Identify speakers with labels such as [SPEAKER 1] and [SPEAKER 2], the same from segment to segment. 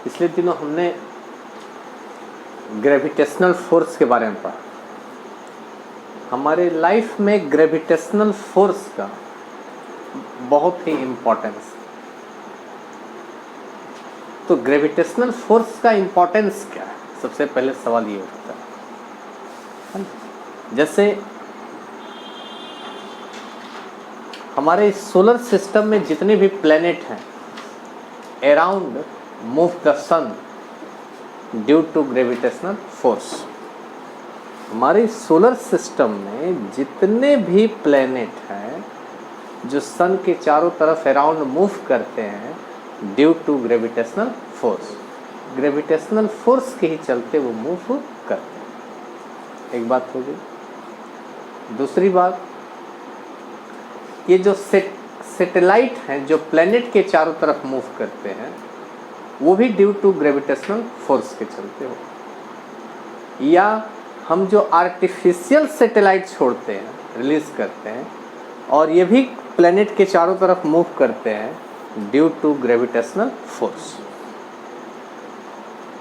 [SPEAKER 1] पिछले दिनों हमने ग्रेविटेशनल फोर्स के बारे में पढ़ा। हमारे लाइफ में ग्रेविटेशनल फोर्स का बहुत ही इम्पोर्टेंस। तो ग्रेविटेशनल फोर्स का इम्पोर्टेंस क्या है? सबसे पहले सवाल ये उठता है। जैसे हमारे सोलर सिस्टम में जितने भी प्लैनेट हैं around move the sun due to gravitational force. हमारे सोलर सिस्टम में जितने भी प्लैनेट हैं जो सन के चारों तरफ अराउंड मूव करते हैं due to gravitational force. Gravitational force के ही चलते वो मूव करते हैं। एक बात हो गई। दूसरी बात, ये जो सैटेलाइट हैं जो प्लैनेट के चारों तरफ मूव करते हैं वो भी ड्यू टू ग्रेविटेशनल फोर्स के चलते हो। या हम जो आर्टिफिशियल सैटेलाइट छोड़ते हैं, रिलीज करते हैं, और ये भी प्लैनेट के चारों तरफ मूव करते हैं ड्यू टू ग्रेविटेशनल फोर्स।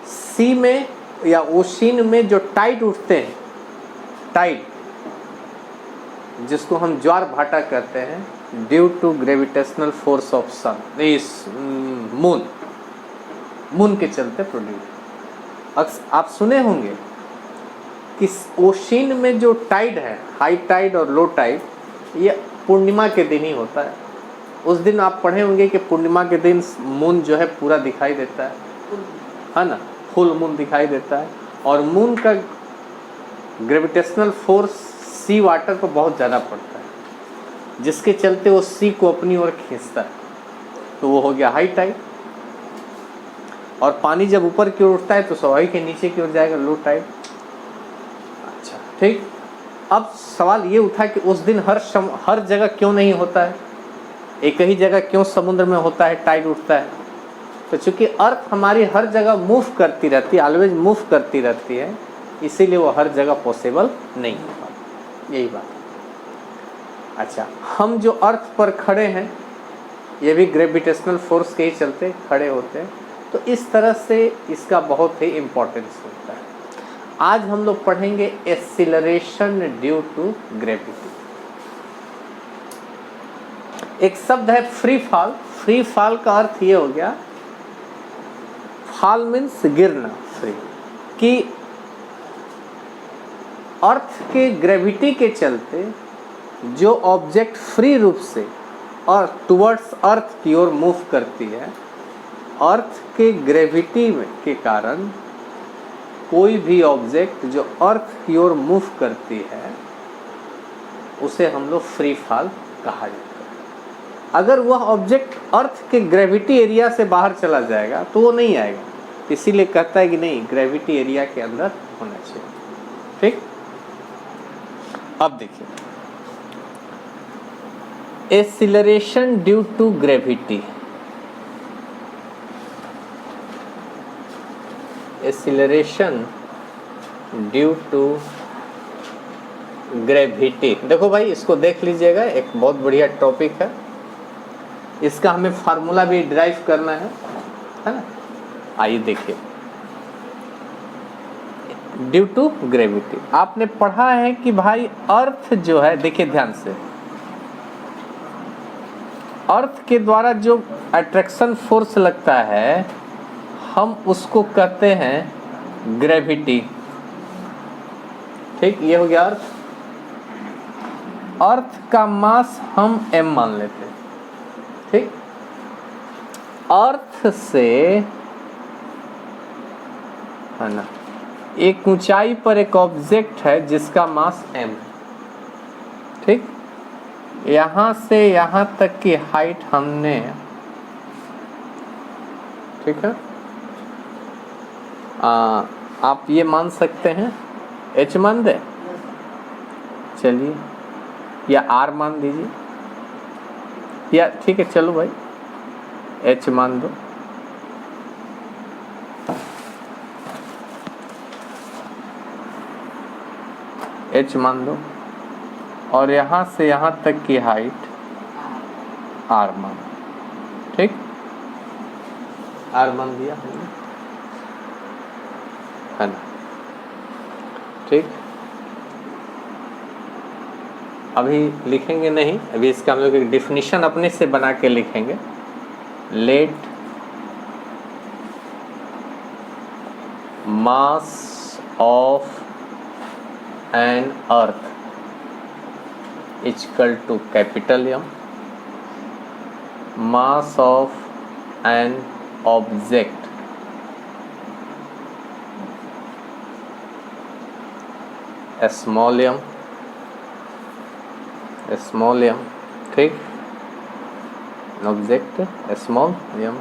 [SPEAKER 1] सी में या ओशिन में जो टाइड उठते हैं, टाइड जिसको हम ज्वार भाटा कहते हैं due to gravitational force of sun, इस मून के चलते प्रोड्यूस। आप सुने होंगे कि ओशिन में जो टाइड है, हाई टाइड और लो टाइड, ये पूर्णिमा के दिन ही होता है। उस दिन आप पढ़े होंगे कि पूर्णिमा के दिन मून जो है पूरा दिखाई देता है ना, फुल मून दिखाई देता है। और मून का ग्रेविटेशनल फोर्स सी वाटर पर बहुत ज़्यादा पड़ता है जिसके चलते वो सी को अपनी ओर खींचता है। तो वो हो गया हाई टाइड। और पानी जब ऊपर की ओर उठता है तो स्वाभाविक के नीचे की ओर जाएगा, लो टाइड। अच्छा, ठीक। अब सवाल ये उठा कि उस दिन हर जगह क्यों नहीं होता है, एक ही जगह क्यों समुद्र में होता है, टाइड उठता है? तो चूंकि अर्थ हमारी हर जगह मूव करती रहती है, ऑलवेज मूव करती रहती है, इसीलिए वो हर जगह पॉसिबल नहीं होता। यही बात। अच्छा, हम जो अर्थ पर खड़े हैं ये भी ग्रेविटेशनल फोर्स के ही चलते खड़े होते हैं। तो इस तरह से इसका बहुत ही इम्पोर्टेंस होता है। आज हम लोग पढ़ेंगे एक्सीलरेशन ड्यू टू ग्रेविटी। एक शब्द है फ्री फॉल। फ्री फॉल का अर्थ ये हो गया, फॉल मीन्स गिरना, फ्री, कि अर्थ के ग्रेविटी के चलते जो ऑब्जेक्ट फ्री रूप से और टुवर्ड्स अर्थ की ओर मूव करती है, अर्थ के ग्रेविटी के कारण कोई भी ऑब्जेक्ट जो अर्थ की ओर मूव करती है उसे हम लोग फ्री फॉल कहा जाता है। अगर वह ऑब्जेक्ट अर्थ के ग्रेविटी एरिया से बाहर चला जाएगा तो वो नहीं आएगा। इसीलिए कहता है कि नहीं, ग्रेविटी एरिया के अंदर होना चाहिए। ठीक। अब देखिए, acceleration due to gravity. Acceleration due to gravity. देखो भाई, इसको देख लीजिएगा, एक बहुत बढ़िया टॉपिक है। इसका हमें फार्मूला भी डिराइव करना है ना। आइए देखिए, ड्यू टू ग्रेविटी आपने पढ़ा है कि भाई अर्थ जो है, देखिए ध्यान से, अर्थ के द्वारा जो अट्रैक्शन फोर्स लगता है हम उसको कहते हैं ग्रेविटी। ठीक, ये हो गया अर्थ। अर्थ का मास हम m मान लेते हैं। ठीक, अर्थ से है ना, एक ऊंचाई पर एक ऑब्जेक्ट है जिसका मास m है। ठीक, यहाँ से यहाँ तक की हाइट हमने, ठीक है, आप ये मान सकते हैं h मान दे, चलिए, या r मान दीजिए, या ठीक है, चलो भाई h मान दो। h मान दो, और यहाँ से यहाँ तक की हाइट आर मान, ठीक, आर मान दिया है ना, ठीक। अभी लिखेंगे नहीं, अभी इसका हम लोग एक डिफिनीशन अपने से बना के लिखेंगे। Let mass of an earth equal to capital M, mass of an object small M, small M, ठीक, object small M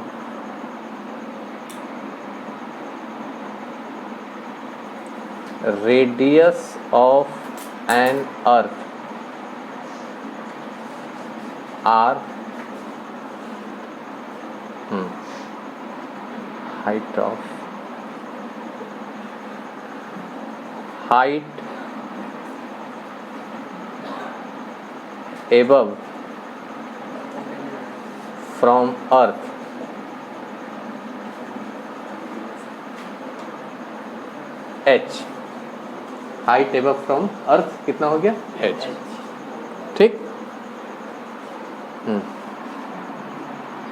[SPEAKER 1] radius of an earth R, height of height above from earth h, height above from earth कितना हो गया h, ठीक।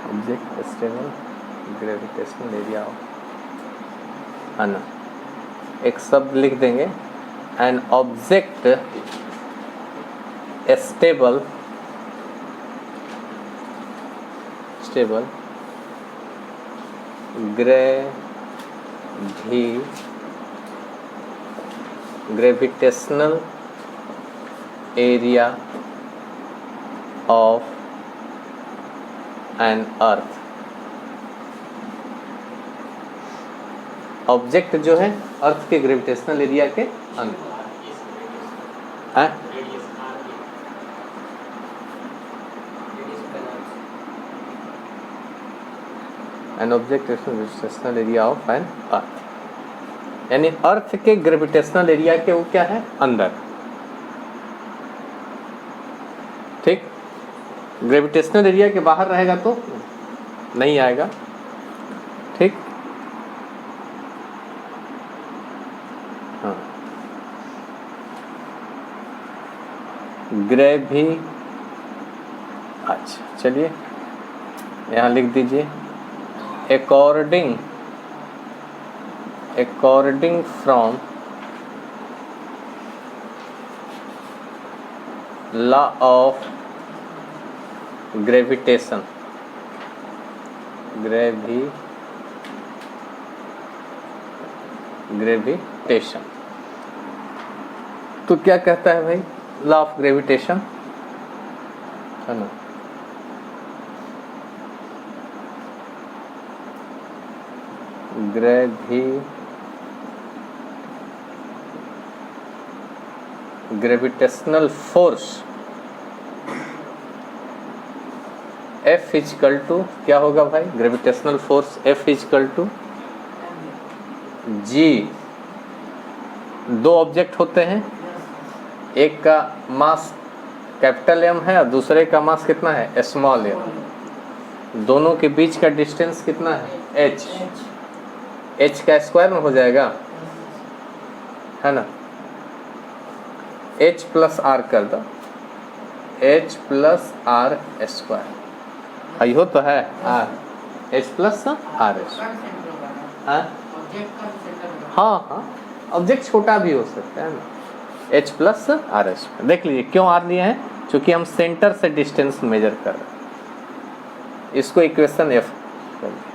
[SPEAKER 1] Object stable gravitational area है ना, एक शब्द लिख देंगे, an object stable stable gravitational area of an earth. Object जो है अर्थ के ग्रेविटेशनल एरिया के अंदर है, an object gravitational area of an earth, यानी अर्थ के ग्रेविटेशनल एरिया के वो क्या है अंदर, ठीक। ग्रेविटेशनल एरिया के बाहर रहेगा तो नहीं आएगा, ठीक। हाँ, ग्रेवी, अच्छा चलिए यहाँ लिख दीजिए, according from law of gravitation, gravitation तो क्या कहता है भाई, लॉ ऑफ ग्रेविटेशन है ना, gravitational force F equal to क्या होगा भाई, gravitational force F equal to G। दो ऑब्जेक्ट होते हैं, एक का मास कैपिटल M है और दूसरे का मास कितना है स्मॉल m, दोनों के बीच का डिस्टेंस कितना है h, h का स्क्वायर में हो जाएगा है ना, h प्लस r कर दो, h प्लस r स्क्वायर, हो तो है h प्लस r स्क्वायर, हाँ ऑब्जेक्ट छोटा भी हो सकता है ना, h प्लस r स्क्वायर। देख लीजिए क्यों r लिए हैं, क्योंकि हम सेंटर से डिस्टेंस मेजर कर रहे हैं, इसको इक्वेशन f कर दिया।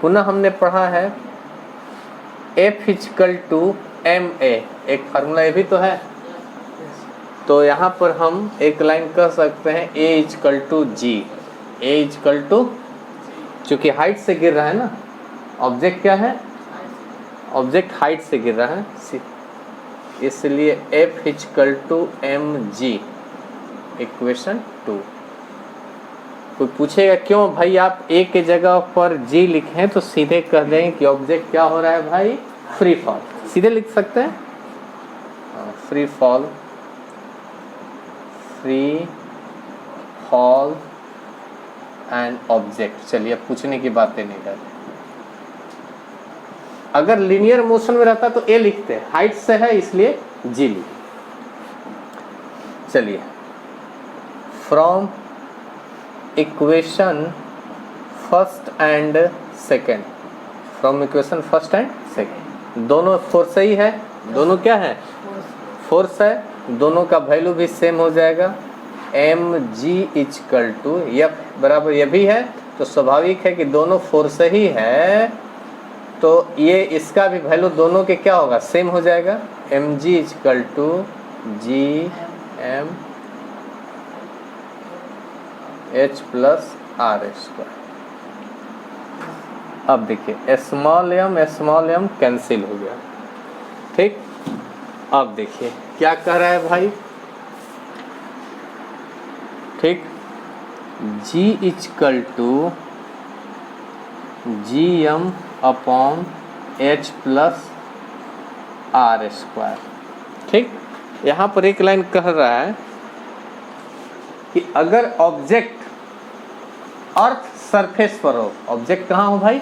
[SPEAKER 1] पुनः हमने पढ़ा है F इक्वल टू ma, एक फार्मूला ये भी तो है, तो यहाँ पर हम एक लाइन कह सकते हैं A equal to G, A equal to, चूँकि हाइट से गिर रहा है ना, ऑब्जेक्ट क्या है, ऑब्जेक्ट हाइट से गिर रहा है, इसलिए F equal to mg equation 2। कोई पूछेगा क्यों भाई आप A के जगह पर G लिखें, तो सीधे कह दें कि ऑब्जेक्ट क्या हो रहा है भाई, फ्री फॉल, सीधे लिख सकते हैं फ्री फॉल एन ऑब्जेक्ट। चलिए अब पूछने की बातें नहीं रहती। अगर लीनियर मोशन में रहता तो ए लिखते हैं, हाइट से है इसलिए जी लिखते। चलिए from equation first and second, from equation first and second, दोनों फोर्स ही है, दोनों क्या है, फोर्स है, दोनों का वैल्यू भी सेम हो जाएगा। M G equal to F बराबर ये भी है, तो स्वाभाविक है कि दोनों फोर्स ही है, तो ये इसका भी वैल्यू दोनों के क्या होगा, सेम हो जाएगा। M G equal to G M H plus R square. अब देखिए स्मॉल एम कैंसिल हो गया, ठीक। अब देखिए क्या कह रहा है भाई, ठीक, g equal to G M upon h plus R square, ठीक। यहाँ पर एक लाइन कह रहा है कि अगर ऑब्जेक्ट अर्थ सरफेस पर हो, ऑब्जेक्ट कहाँ हो भाई,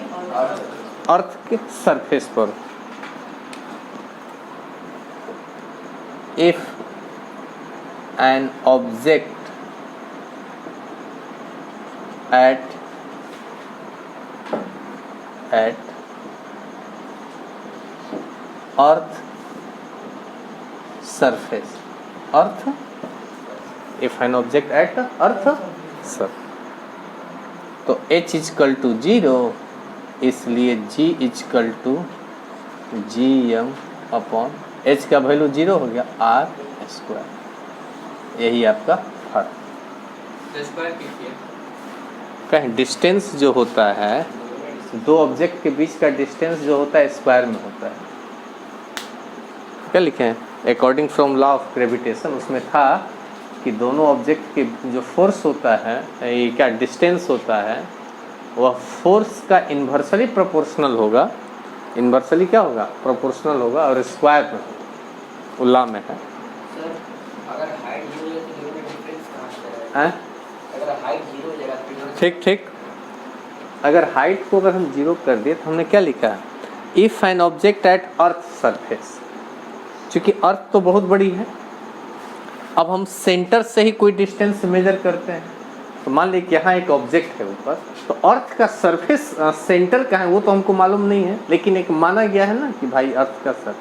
[SPEAKER 1] अर्थ के सरफेस पर, if an object at earth surface, earth, if an object at earth surface, तो h इक्वल टू 0, इसलिए g equal to G M upon h का वैल्यू 0 हो गया आर स्क्वायर। यही आपका फर्क। कहीं डिस्टेंस जो होता है, दो ऑब्जेक्ट के बीच का डिस्टेंस जो होता है स्क्वायर में होता है। क्या लिखे हैं, according from law of gravitation, उसमें था कि दोनों ऑब्जेक्ट के जो फोर्स होता है, ये क्या डिस्टेंस होता है, वह फोर्स का इन्वर्सली प्रोपोर्शनल होगा, इन्वर्सली क्या होगा, प्रोपोर्शनल होगा, और स्क्वायर में होगा, उल्ला में है।
[SPEAKER 2] सर अगर हाइट 0 है तो डिफरेंस कहाँ से
[SPEAKER 1] है?
[SPEAKER 2] अगर हाइट 0 हो जाएगा,
[SPEAKER 1] ठीक ठीक, अगर हाइट को अगर हम 0 कर दिए तो हमने क्या लिखा है, if an object at earth surface, क्योंकि अर्थ तो बहुत बड़ी है, अब हम सेंटर से ही कोई डिस्टेंस मेजर करते हैं, तो मान लीजिए कि यहाँ एक ऑब्जेक्ट है ऊपर, तो अर्थ का सरफेस सेंटर कहाँ है वो तो हमको मालूम नहीं है, लेकिन एक माना गया है ना कि भाई अर्थ का सर,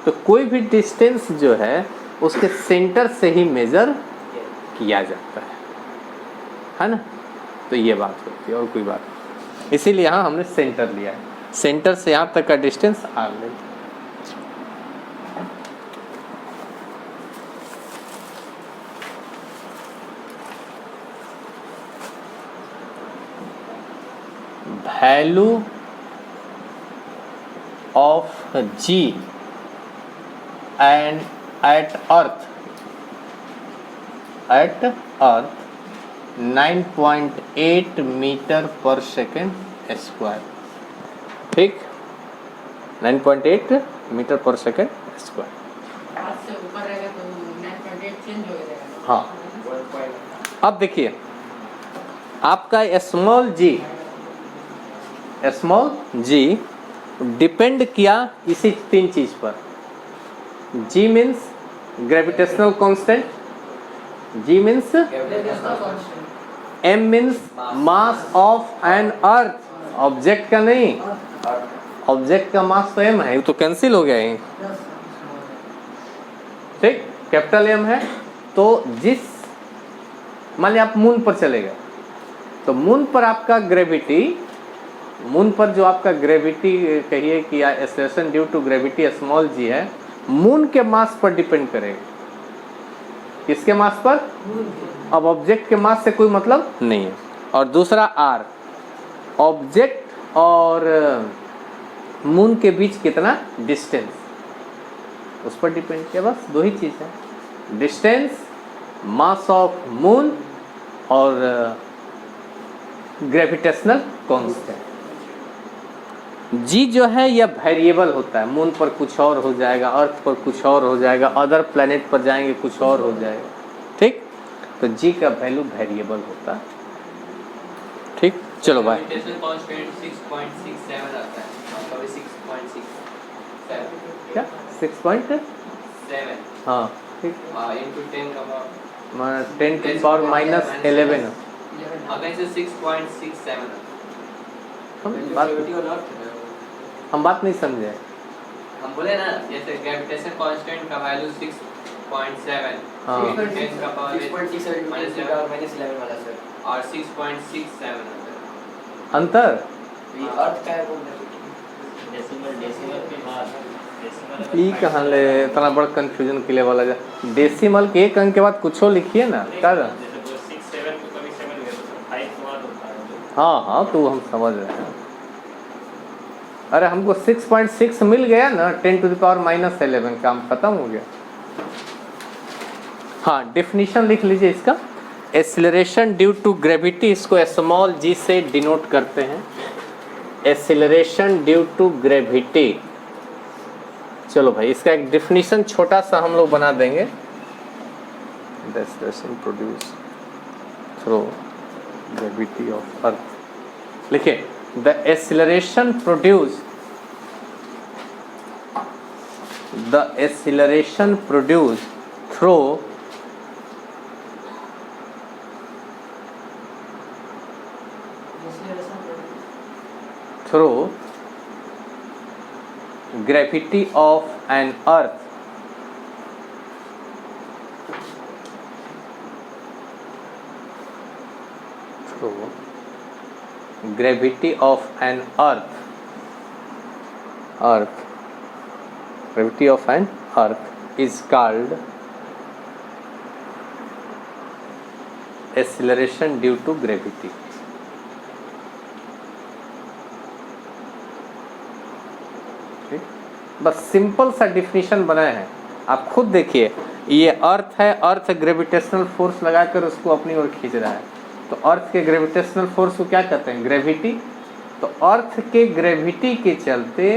[SPEAKER 1] तो कोई भी डिस्टेंस जो है उसके सेंटर से ही मेजर किया जाता है ना। तो ये बात होती है और कोई बात नहीं, इसीलिए यहाँ हमने सेंटर लिया है, सेंटर से यहाँ तक का डिस्टेंस आर ले। Value of G and at earth 9.8 meter per second square, ठीक, 9.8 मीटर पर सेकेंड स्क्वायर।
[SPEAKER 3] से ऊपर रहेगा तो 9.8 चेंज हो जाएगा।
[SPEAKER 1] हाँ, अब देखिए आपका स्मॉल जी डिपेंड किया इसी 3 चीज पर। G means gravitational constant, G means M means mass of an earth, object का नहीं, ऑब्जेक्ट का मास तो एम है, तो कैंसिल हो गया ये, ठीक, कैपिटल एम है। तो जिस मान लिया आप मून पर चले गए, तो मून पर आपका ग्रेविटी, मून पर जो आपका ग्रेविटी कहिए कि acceleration due to gravity small g है, मून के मास पर डिपेंड करेगा। किसके मास पर? अब ऑब्जेक्ट के मास से कोई मतलब नहीं है। और दूसरा आर, ऑब्जेक्ट और मून के बीच कितना डिस्टेंस, उस पर डिपेंड किया। बस 2 ही चीज़ है, डिस्टेंस, मास ऑफ मून और ग्रेविटेशनल कांस्टेंट। जी जो है यह वेरिएबल होता है, मून पर कुछ और हो जाएगा, अर्थ पर कुछ और हो जाएगा, अदर प्लैनेट पर जाएंगे कुछ और हो जाएगा, ठीक। तो जी का वैल्यू वेरिएबल होता है। ठीक, चलो भाई।
[SPEAKER 2] ग्रेविटेशनल कांस्टेंट 6.67 आता है, कभी 6.67
[SPEAKER 1] क्या 6.7? हाँ ठीक,
[SPEAKER 2] इनटू 10 का power
[SPEAKER 1] 10 to the power minus 11।
[SPEAKER 2] अगर इसे 6.67
[SPEAKER 1] हम बात नहीं समझे।
[SPEAKER 2] हम बोले ना, जैसे ग्रेविटेशन कांस्टेंट का वैल्यू 6.7
[SPEAKER 1] हाँ।
[SPEAKER 2] 10 का पावर
[SPEAKER 3] -11 वाला सर।
[SPEAKER 2] और 6.67 आता है।
[SPEAKER 1] अंतर
[SPEAKER 3] ये अर्थ का है वो
[SPEAKER 4] डेसिमल के बाद
[SPEAKER 1] ई कहाँ ले इतना बड़ा कंफ्यूजन के लिए वाला जा डेसिमल के एक अंक के बाद कुछ लिखिए ना क्या जा?
[SPEAKER 4] जैसे 6 7 को कभी 7 गया तो 5 के बाद होता है।
[SPEAKER 1] हाँ हाँ तो हम समझ रहे हैं। अरे हमको 6.6 मिल गया ना, 10 to the power minus 11, काम खत्म हो गया। हाँ डेफिनेशन लिख लीजिए इसका। एक्सीलरेशन ड्यू टू ग्रेविटी, इसको स्मॉल जी से डिनोट करते हैं, एक्सीलरेशन ड्यू टू ग्रेविटी। चलो भाई इसका एक डेफिनेशन छोटा सा हम लोग बना देंगे। The acceleration produce through gravity of earth, लिखिए the acceleration produce, the acceleration produce through through gravity of an earth through gravity of an earth gravity of an earth is called acceleration due to gravity। बस simple सा definition बनाए हैं, आप खुद देखिए। ये अर्थ है, अर्थ ग्रेविटेशनल फोर्स लगाकर उसको अपनी ओर खींच रहा है, तो अर्थ के ग्रेविटेशनल फोर्स को क्या कहते हैं? ग्रेविटी। तो अर्थ के ग्रेविटी के चलते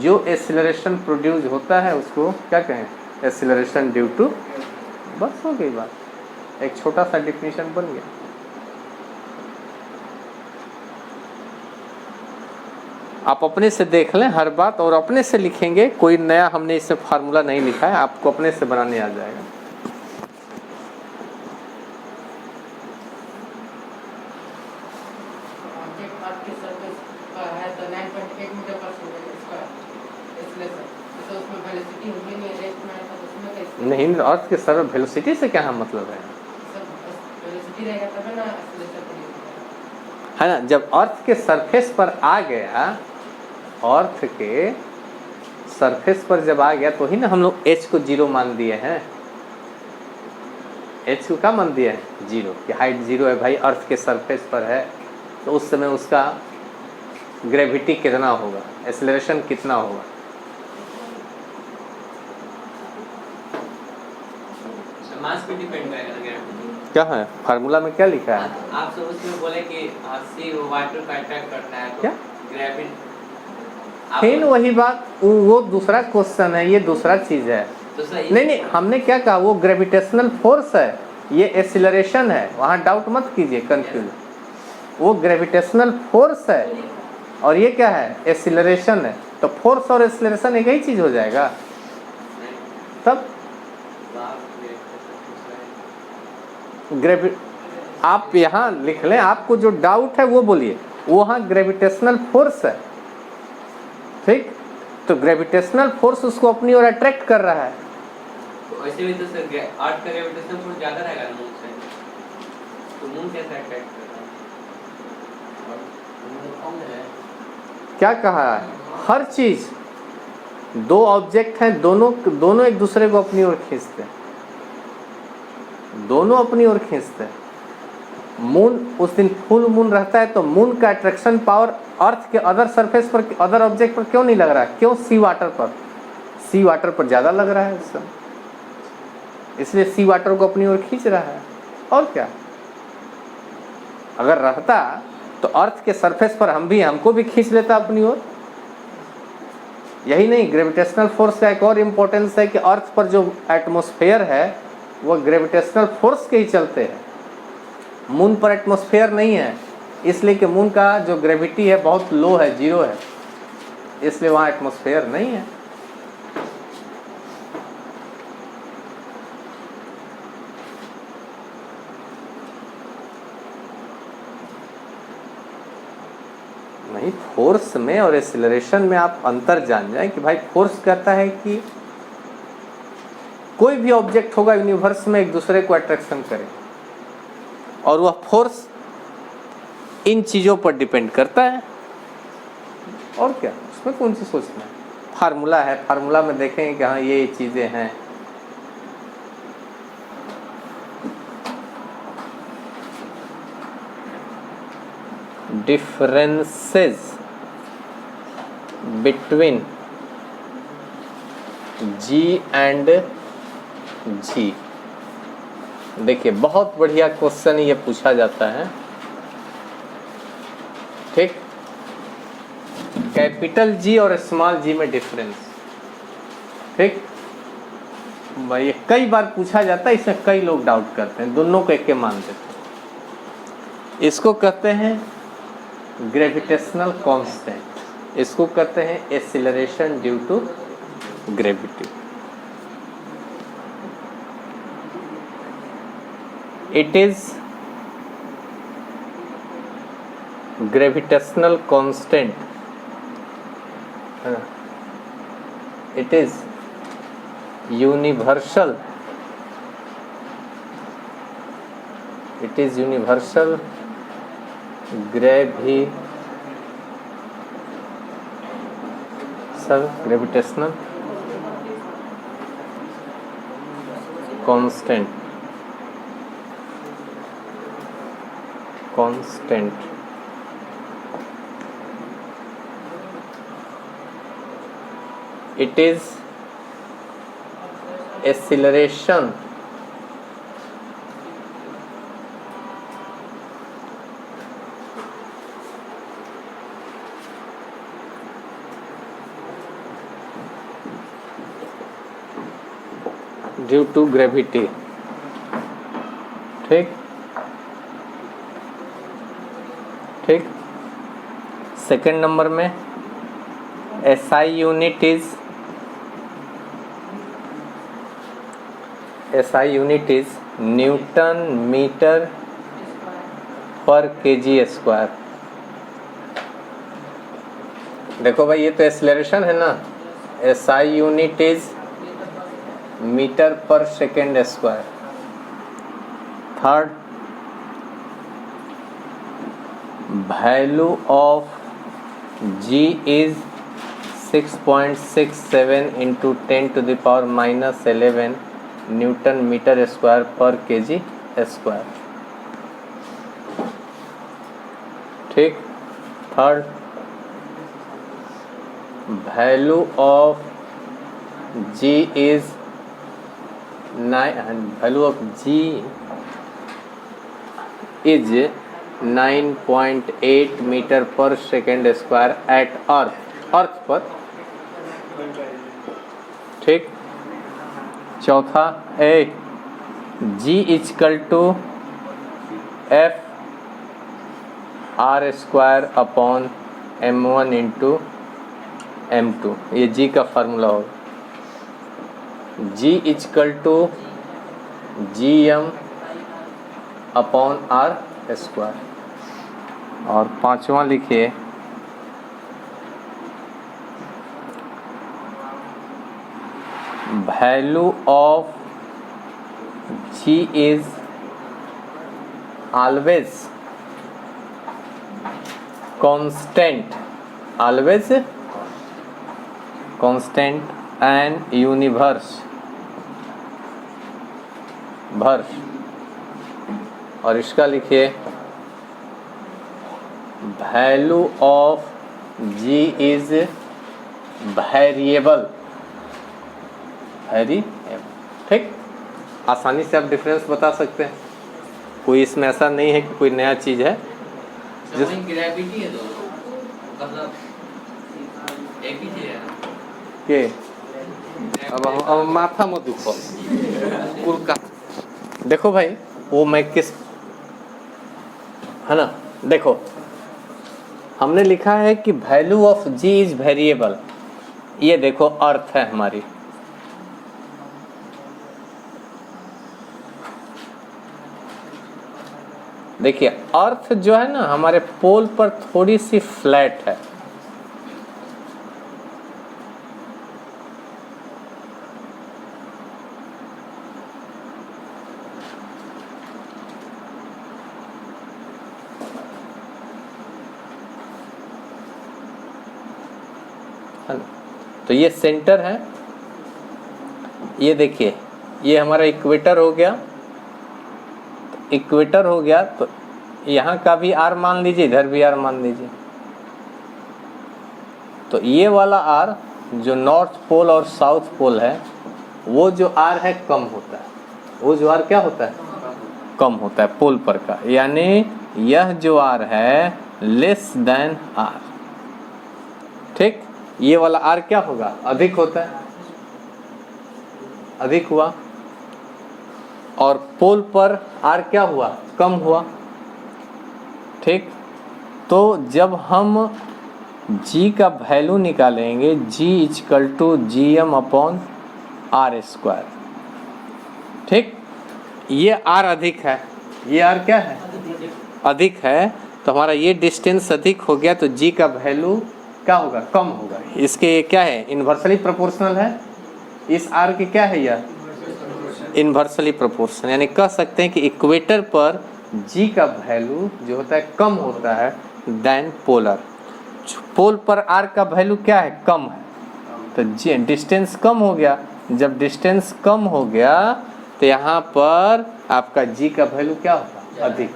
[SPEAKER 1] जो एक्सीलरेशन प्रोड्यूस होता है उसको क्या कहें? Acceleration due to. बस हो गई बात, एक छोटा सा डिफिनीशन बन गया। आप अपने से देख लें हर बात और अपने से लिखेंगे, कोई नया हमने इससे फार्मूला नहीं लिखा है, आपको अपने से बनाने आ जाएगा।
[SPEAKER 3] ऑब्जेक्ट आपके सरफेस पर है तो 9.8 मीटर पर स्क्वायर एक्सीलरेशन, तो उसमें वेलोसिटी होगी नहीं, रेस्ट में आएगा तो उसमें कैसे?
[SPEAKER 1] नहीं, अर्थ के सर्व वेलोसिटी से क्या मतलब है?
[SPEAKER 3] सब वेलोसिटी रहेगा तब ना एक्सीलरेशन प्रोड्यूस होगा,
[SPEAKER 1] है ना। जब अर्थ के सरफेस पर आ गया, अर्थ के सरफेस पर जब आ गया तो ही ना हम लोग h को 0 मान दिए हैं। h को क्या मान दिया है? 0, कि हाइट 0 है भाई, अर्थ के सरफेस पर है, तो उस समय उसका ग्रेविटी कितना होगा, एक्सीलरेशन कितना होगा।
[SPEAKER 2] मास पे डिपेंड करेगा ना ग्रेविटी।
[SPEAKER 1] क्या है फार्मूला में क्या लिखा है?
[SPEAKER 2] आप सब उसमें बोले कि सी वाटर का अट्रैक्ट करता है तो
[SPEAKER 1] क्या?
[SPEAKER 2] ग्रेविटी।
[SPEAKER 1] फिर वही बात, वो दूसरा क्वेश्चन है, ये दूसरा चीज है।
[SPEAKER 2] तो सही
[SPEAKER 1] नहीं नहीं, हमने क्या कहा? वो ग्रेविटेशनल फोर्स है, ये एक्सीलरेशन है, वहाँ डाउट मत कीजिए, कंफ्यूज। वो ग्रेविटेशनल फोर्स है और ये क्या है? एक्सीलरेशन है। तो फोर्स और एक्सीलरेशन एक ही चीज हो जाएगा तब। आप यहाँ लिख लें, आपको जो डाउट है वो बोलिए। वहाँ ग्रेविटेशनल फोर्स है, ठीक, तो ग्रेविटेशनल फोर्स उसको अपनी ओर अट्रैक्ट कर रहा है।
[SPEAKER 2] तो ऐसे भी तो सर अर्थ का ग्रेविटेशन फोर्स ज्यादा रहेगा मून से, तो मून कैसे अट्रैक्ट कर रहा है?
[SPEAKER 1] क्या कहा है? हर चीज, दो ऑब्जेक्ट हैं, दोनों एक दूसरे को अपनी ओर खींचते हैं, दोनों अपनी ओर खींचते हैं। मून उस दिन फुल मून रहता है तो मून का अट्रैक्शन पावर अर्थ के अदर सरफेस पर, अदर ऑब्जेक्ट पर क्यों नहीं लग रहा है? क्यों? सी वाटर पर, सी वाटर पर ज़्यादा लग रहा है इस समय, इसलिए सी वाटर को अपनी ओर खींच रहा है। और क्या? अगर रहता तो अर्थ के सरफेस पर हमको भी खींच लेता अपनी ओर। यही नहीं, ग्रेविटेशनल फोर्स का एक और इम्पोर्टेंस है कि अर्थ पर जो एटमॉस्फेयर है वो ग्रेविटेशनल फोर्स के ही चलते हैं। मून पर एटमॉस्फेयर नहीं है, इसलिए कि मून का जो ग्रेविटी है बहुत लो है, 0 है, इसलिए वहाँ एटमॉस्फेयर नहीं है। नहीं, फोर्स में और एक्सीलरेशन में आप अंतर जान जाए कि भाई फोर्स कहता है कि कोई भी ऑब्जेक्ट होगा यूनिवर्स में एक दूसरे को अट्रैक्शन करे, और वह फोर्स इन चीज़ों पर डिपेंड करता है। और क्या, उसमें कौन सी सोचना है। फार्मूला है, फार्मूला में देखेंगे कि हाँ ये चीज़ें हैं। Differences between G and G। देखिए बहुत बढ़िया क्वेश्चन ये पूछा जाता है, ठीक। कैपिटल G और स्मॉल g में डिफरेंस, ठीक। ये कई बार पूछा जाता है, इसमें कई लोग डाउट करते हैं, दोनों को एक के मान देते हैं। इसको कहते हैं ग्रेविटेशनल कांस्टेंट, इसको कहते हैं acceleration due to gravity. It is gravitational constant. It is universal. It is universal gravitational constant. It is acceleration due to gravity, ठीक। ठीक, सेकेंड नंबर में SI unit is newton meter per kg square. देखो भाई ये तो acceleration है ना, SI unit is meter per second square. Third, value of G is 6.67 into 10 to the power minus 11 Newton meter square per kg square, ठीक। Third, value of G is value of G is 9.8 meter per second square at earth पर, ठीक। चौथा, G equal to F R square upon M1 into M2, ये G का formula होगा। G equal to GM upon R square. और पांचवा लिखिए, value of G is always constant, always constant and universe verse. और इसका लिखिए, value of G is variable, ठीक। आसानी से आप डिफरेंस बता सकते हैं, कोई इसमें ऐसा नहीं है कि कोई नया चीज़ है।
[SPEAKER 2] ग्रेविटी है दोनों, मतलब एक ही चीज है
[SPEAKER 1] के अब माथा मत दुखो कुल का। देखो भाई वो मैं किस है ना देखो हमने लिखा है कि value of G is variable. ये देखो अर्थ है हमारी, देखिए अर्थ जो है ना हमारे पोल पर थोड़ी सी फ्लैट है, तो ये सेंटर है। ये देखिए ये हमारा इक्वेटर हो गया, इक्वेटर हो गया तो यहाँ का भी आर मान लीजिए, इधर भी आर मान लीजिए। तो ये वाला आर जो नॉर्थ पोल और साउथ पोल है, वो जो आर है कम होता है, वो जो आर क्या होता है कम होता है पोल पर का, यानी यह जो आर है लेस देन आर। ठीक, ये वाला आर क्या होगा अधिक होता है, अधिक हुआ, और पोल पर आर क्या हुआ कम हुआ। ठीक, तो जब हम g का वैल्यू निकालेंगे g equal to G M upon R square. ठीक, ये r अधिक है, ये r क्या है अधिक है, तो हमारा ये डिस्टेंस अधिक हो गया, तो g का वैल्यू क्या होगा कम होगा। इसके क्या है इन्वर्सली प्रोपोर्शनल है, इस r के क्या है यह इन्वर्सली प्रोपोर्शनल, यानी कह सकते हैं कि इक्वेटर पर g का वैल्यू जो होता है कम होता है देन पोलर। पोल पर r का वैल्यू क्या है कम है, तो जी डिस्टेंस कम हो गया। जब डिस्टेंस कम हो गया तो यहाँ पर आपका g का वैल्यू क्या होगा अधिक।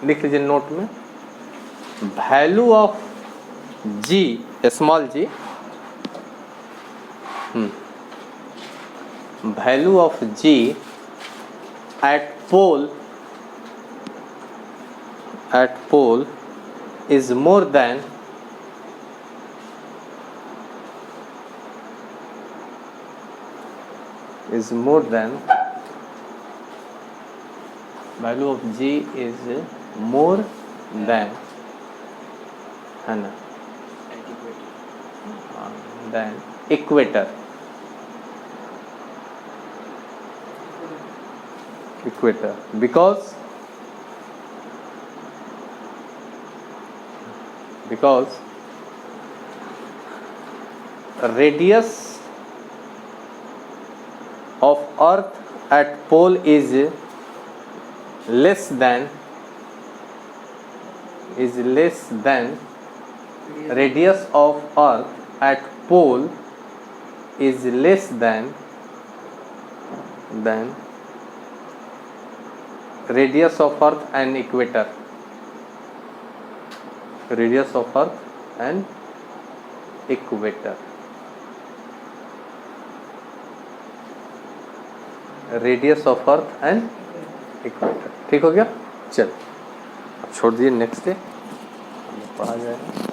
[SPEAKER 1] लिख लीजिए नोट में, value of g small g, value of g at pole is more than value of g is more than है ना than equator because radius of earth at pole is less than radius of earth at pole is less than radius of earth and equator, radius of earth and equator, radius of earth and equator। ठीक हो गया, चल अब छोड़ दिए, next day पढ़ा जाएगा।